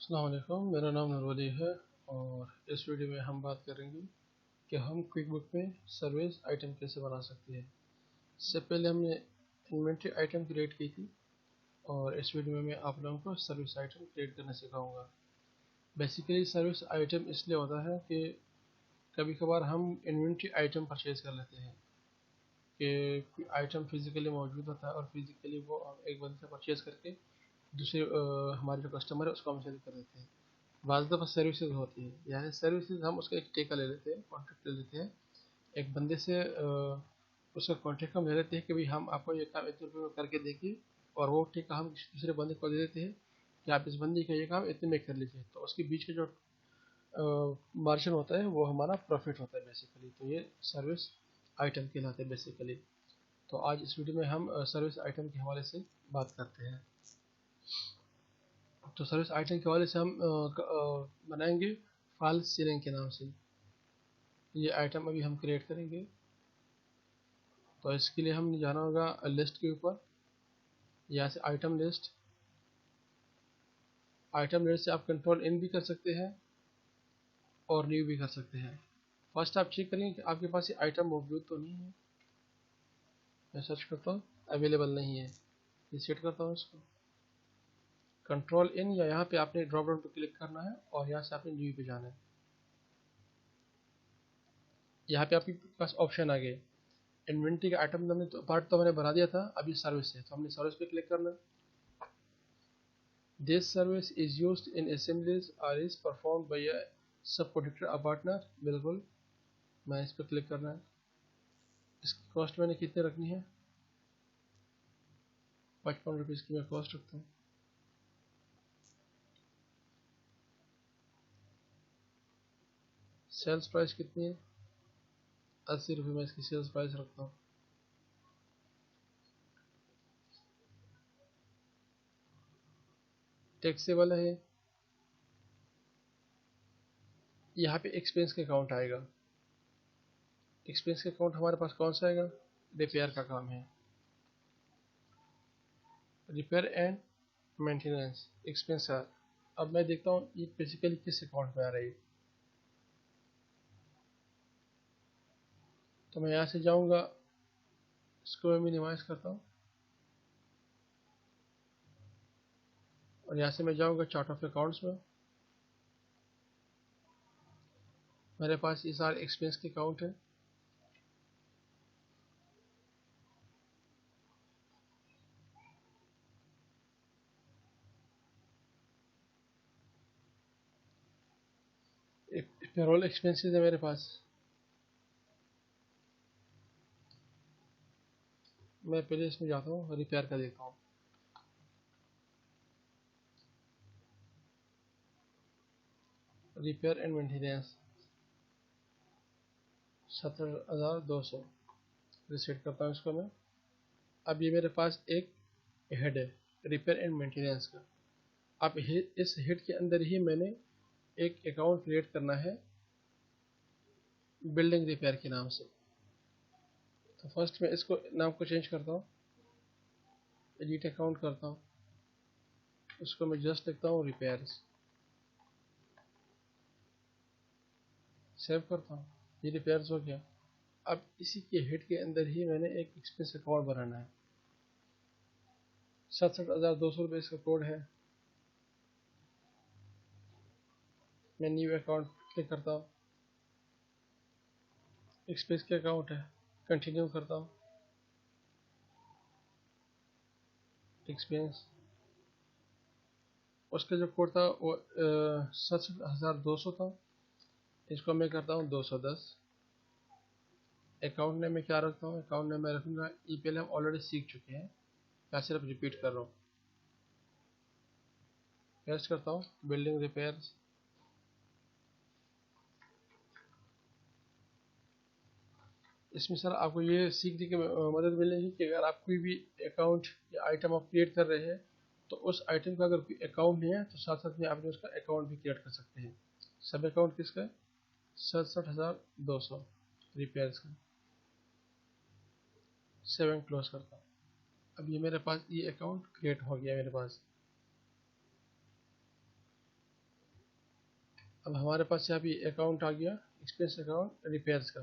अस्सलाम वालेकुम, मेरा नाम नूर वली है और इस वीडियो में हम बात करेंगे कि हम क्विक बुक में सर्विस आइटम कैसे बना सकते हैं। इससे पहले हमने इन्वेंट्री आइटम क्रिएट की थी और इस वीडियो में मैं आप लोगों को सर्विस आइटम क्रिएट करना सिखाऊंगा। बेसिकली सर्विस आइटम इसलिए होता है कि कभी कभार हम इन्वेंट्री आइटम परचेज़ कर लेते हैं कि आइटम फिज़िकली मौजूद होता है और फिज़िकली वो एक बंदे से परचेज़ करके दूसरे हमारे जो कस्टमर है उसको हम सेल कर देते हैं। बाज़ दफ़ा सर्विसेज होती है, यानी सर्विसेज हम उसका एक ठेका ले लेते हैं, कॉन्ट्रैक्ट ले लेते हैं एक बंदे से। उसका कॉन्ट्रैक्ट हम ले लेते हैं कि भाई हम आपको ये काम इतने रुपये में करके देखिए, और वो ठेका हम दूसरे बंदे को दे देते हैं कि आप इस बंदे का ये काम इतने में कर लीजिए। तो उसके बीच का जो मार्जिन होता है वो हमारा प्रॉफिट होता है बेसिकली। तो ये सर्विस आइटम कहलाते हैं बेसिकली। तो आज इस वीडियो में हम सर्विस आइटम के हवाले से बात करते हैं। तो सर्विस आइटम के हवाले से हम बनाएंगे फाइल सीलिंग के नाम से। ये आइटम अभी हम क्रिएट करेंगे। तो इसके लिए हम जाना होगा लिस्ट के ऊपर, यहाँ से आइटम लिस्ट से आप कंट्रोल इन भी कर सकते हैं और न्यू भी कर सकते हैं। फर्स्ट आप चेक करेंगे कि आपके पास ये आइटम मौजूद तो नहीं है। मैं सर्च करता हूँ, अवेलेबल नहीं है। ये सेट करता हूँ इसको, कंट्रोल इन, या यहाँ पे आपने ड्रॉप डाउन पे क्लिक करना है और यहाँ से आपने न्यू पे जाना है। यहाँ पे आपके पास ऑप्शन आ गए। इन्वेंट्री का आइटम हमने पार्ट तो मैंने बना दिया था, अभी सर्विस है तो हमने सर्विस पे क्लिक करना है। This service is used in assemblies और इज परफॉर्म्ड बाय अ सब कॉन्ट्रैक्टर अ पार्टनर। बिल्कुल, मैं इस पर क्लिक करना है। इसकी कॉस्ट मैंने कितने रखनी है, 55 रुपीज़ की मैं कॉस्ट रखता हूँ। सेल्स प्राइस कितनी है, 80 रुपये में इसकी सेल्स प्राइस रखता हूँ। टैक्सेबल है। यहाँ पे एक्सपेंस का अकाउंट आएगा। एक्सपेंस का अकाउंट हमारे पास कौन सा आएगा, रिपेयर का काम है, रिपेयर एंड मेंटेनेंस एक्सपेंस है। अब मैं देखता हूँ ये बेसिकली किस अकाउंट में आ रही है। तो मैं यहाँ से जाऊँगा, इसको मैं मिनिमाइज करता हूँ और यहाँ से मैं जाऊँगा चार्ट ऑफ अकाउंट्स में। मेरे पास ये सारे एक्सपेंस के अकाउंट है। पेरोल एक्सपेंसेस है मेरे पास। मैं पहले इसमें जाता हूँ, रिपेयर का देखता हूँ। रिपेयर एंड मेंटेनेंस 17,200 रिसेट करता हूँ इसको मैं। अब ये मेरे पास एक हेड है रिपेयर एंड मेंटेनेंस का। अब इस हेड के अंदर ही मैंने एक अकाउंट क्रिएट करना है बिल्डिंग रिपेयर के नाम से। तो फर्स्ट मैं इसको नाम को चेंज करता हूँ, एडिट अकाउंट करता हूँ, उसको मैं जस्ट लिखता हूँ रिपेयर्स, सेव करता हूँ। ये रिपेयर्स हो गया। अब इसी के हेड के अंदर ही मैंने एक एक्सपेंस अकाउंट बनाना है। 67,200 रुपये इसका कोड है। मैं न्यू अकाउंट क्लिक करता हूँ, एक्सपेंस के अकाउंट है, कंटिन्यू करता हूँ। एक्सपेंस, उसका जो कोड था वो 67,200 था। इसको मैं करता हूँ 210। अकाउंट नेम में क्या रखता हूँ, अकाउंट नेम में रखूँगा, ये पहले हम ऑलरेडी सीख चुके हैं, या सिर्फ रिपीट कर रहा हूँ। पेस्ट करता हूँ बिल्डिंग रिपेयर्स। इसमें सर आपको ये सीखने की मदद मिलेगी कि अगर आप कोई भी अकाउंट या आइटम आप क्रिएट कर रहे हैं तो उस आइटम का अगर कोई अकाउंट नहीं है तो साथ साथ में आप उसका अकाउंट भी क्रिएट कर सकते हैं। सब अकाउंट किसका है, 67,200 रिपेयर्स का। 7 क्लोज करता हूँ। अब ये मेरे पास ये अकाउंट क्रिएट हो गया मेरे पास। अब हमारे पास यहाँ पे अकाउंट आ गया, एक्सपेंस अकाउंट रिपेयर्स का।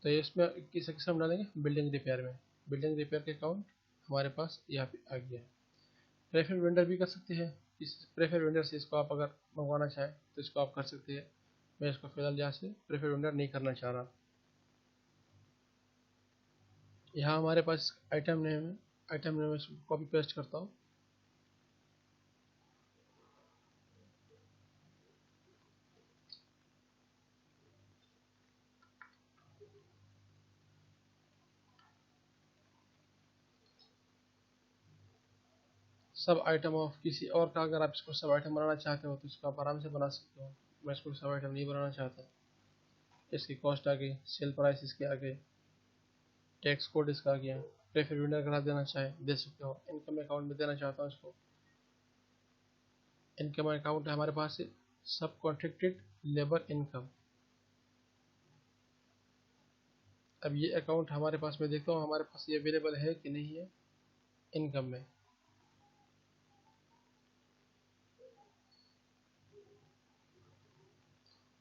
तो ये इसमें किस हम डालेंगे, बिल्डिंग रिपेयर में। बिल्डिंग रिपेयर के अकाउंट हमारे पास यहाँ पे आ गया। प्रेफर वेंडर भी कर सकते हैं, इस प्रेफर वेंडर से इसको आप अगर मंगवाना चाहें तो इसको आप कर सकते हैं। मैं इसको फिलहाल यहाँ से प्रेफर वेंडर नहीं करना चाह रहा। यहाँ हमारे पास आइटम नेम है, आइटम नेम इसको कॉपी पेस्ट करता हूँ। सब आइटम ऑफ किसी और का अगर आप इसको सब आइटम बनाना चाहते हो तो इसको आप आराम से बना सकते हो। मैं इसको सब आइटम नहीं बनाना चाहता। इसकी कॉस्ट आ गई, सेल प्राइस इसके आ गए, टैक्स कोड इसका आ गया। प्रेफर वेंडर अगर आप देना चाहे दे सकते हो। इनकम अकाउंट में देना चाहता हूँ इसको। इनकम अकाउंट है हमारे पास सब कॉन्ट्रैक्टेड लेबर इनकम। अब ये अकाउंट हमारे पास, मैं देखता हूँ हमारे पास ये अवेलेबल है कि नहीं है इनकम में।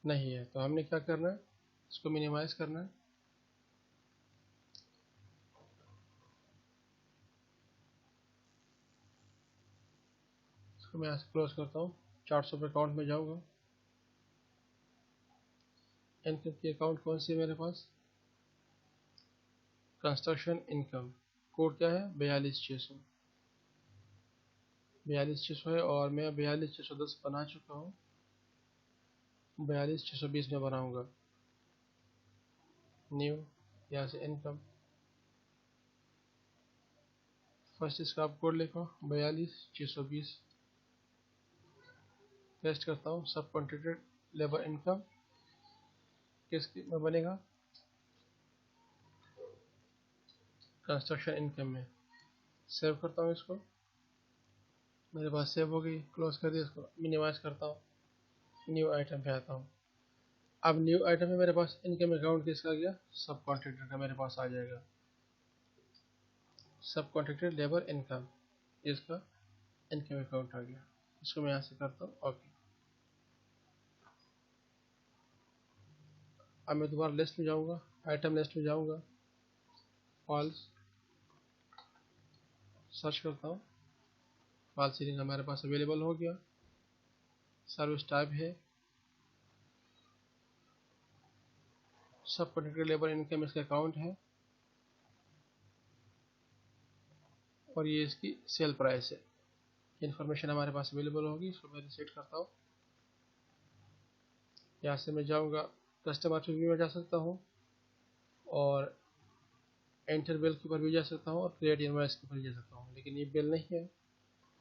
नहीं है, तो हमने क्या करना है, इसको मिनिमाइज करना है। इसको मैं यहाँ से क्लोज करता हूँ। 400 पे अकाउंट में जाऊँगा। इनकम की अकाउंट कौन सी है मेरे पास, कंस्ट्रक्शन इनकम। कोड क्या है, 42,600। 42,600 है और मैं 42,610 बना चुका हूँ। 42,620 में बनाऊँगा। न्यू, यहाँ से इनकम, फर्स्ट इसका आप कोड लिखो 42,620। पेस्ट करता हूँ। सब कॉन्ट्रैक्टेड लेबर इनकम किस में बनेगा, कंस्ट्रक्शन इनकम में। सेव करता हूँ इसको। मेरे पास सेव हो गई, क्लोज कर दिया। इसको मिनिमाइज करता हूँ। न्यू आइटम पे आता हूँ। अब न्यू आइटम में मेरे पास इनकम अकाउंट किसका गया, सब कॉन्ट्रैक्टर का मेरे पास आ जाएगा। सब कॉन्ट्रैक्टेड लेबर इनकम, इसका इनकम अकाउंट आ गया। इसको मैं यहाँ से करता हूँ ओके। अब मैं दोबारा लिस्ट में जाऊँगा, आइटम लिस्ट में जाऊँगा, फॉल्स सर्च करता हूँ। फॉल सीलिंग हमारे पास अवेलेबल हो गया। सर्विस टाइप है सब कॉन्ट्रैक्टेड लेबर इनकम, इसका अकाउंट है और ये इसकी सेल प्राइस है। इन्फॉर्मेशन हमारे पास अवेलेबल होगी। इसको मैं रिसेट करता हूँ। यहाँ से मैं जाऊँगा कस्टमर रिव्यू में जा सकता हूँ और एंटर बिल के ऊपर भी जा सकता हूँ और क्रिएट इनवॉइस के ऊपर भी जा सकता हूँ। लेकिन ये बिल नहीं है,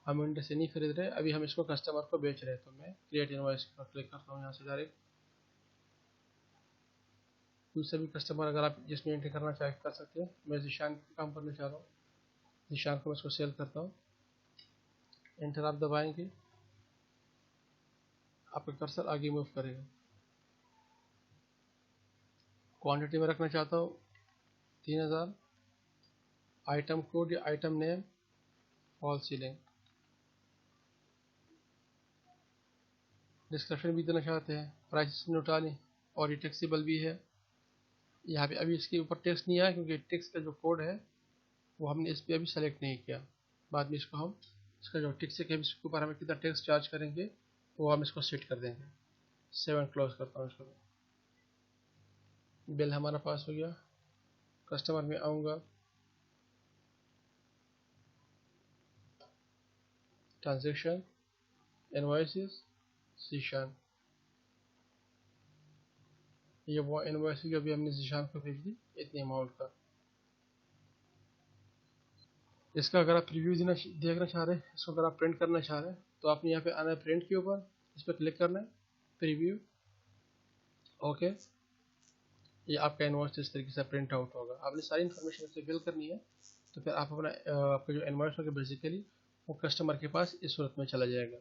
हम इंटर से नहीं खरीद रहे, अभी हम इसको कस्टमर को बेच रहे हैं। तो मैं क्रिएट इनवॉइस के ऊपर क्लिक करता हूँ यहाँ से डायरेक्ट। दूसरे भी कस्टमर अगर आप जिसमें एंट्री करना चाहे कर सकते हैं। मैं जीशान काम करना चाह रहा हूँ, जीशान को मैं इसको सेल करता हूँ। एंटर आप दबाएंगे, आपका कर्सर आगे मूव करेगा। क्वांटिटी में रखना चाहता हूँ 3000। आइटम कोड या item name fall ceiling. Description भी देना चाहते हैं, प्राइस उठा लें और ये टैक्सेबल भी है। यहाँ पे अभी इसके ऊपर टैक्स नहीं आया क्योंकि टैक्स का जो कोड है वो हमने इस पर अभी सेलेक्ट नहीं किया। बाद में इसको हम इसका जो टैक्स है इसके ऊपर हमें कितना टैक्स चार्ज करेंगे वो हम इसको सेट कर देंगे। 7 क्लोज करता हूँ इसको। बिल हमारा पास हो गया। कस्टमर में आऊँगा, ट्रांजेक्शन, इनवॉइसेस, जीशान। ये वो इनवॉइस जो अभी हमने जीशान को भेज दी इतनी अमाउंट का। इसका अगर आप रिव्यू देखना चाह रहे हैं, इसको अगर आप प्रिंट करना चाह रहे हैं तो आपने यहाँ पे आना है प्रिंट के ऊपर, इस पर क्लिक करना है, प्रीव्यू, ओके। ये आपका इनवॉइस इस तरीके से प्रिंट आउट होगा। आपने सारी इन्फॉर्मेशन इससे फिल करनी है तो फिर आप अपना आपका जो इनवॉइस होगा बेसिकली वो कस्टमर के पास इस सूरत में चला जाएगा।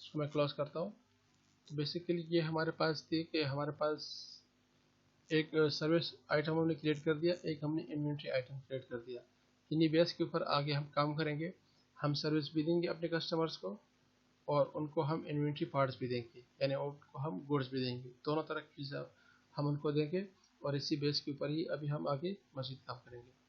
इसको मैं क्लोज करता हूँ। तो बेसिकली ये हमारे पास थी कि हमारे पास एक सर्विस आइटम हमने क्रिएट कर दिया, एक हमने इन्वेंट्री आइटम क्रिएट कर दिया। इन्हीं बेस के ऊपर आगे हम काम करेंगे। हम सर्विस भी देंगे अपने कस्टमर्स को और उनको हम इन्वेंट्री पार्ट्स भी देंगे, यानी उनको हम गुड्स भी देंगे, दोनों तरह की चीज़ें हम उनको देंगे। और इसी बेस के ऊपर ही अभी हम आगे मज़ीद काम करेंगे।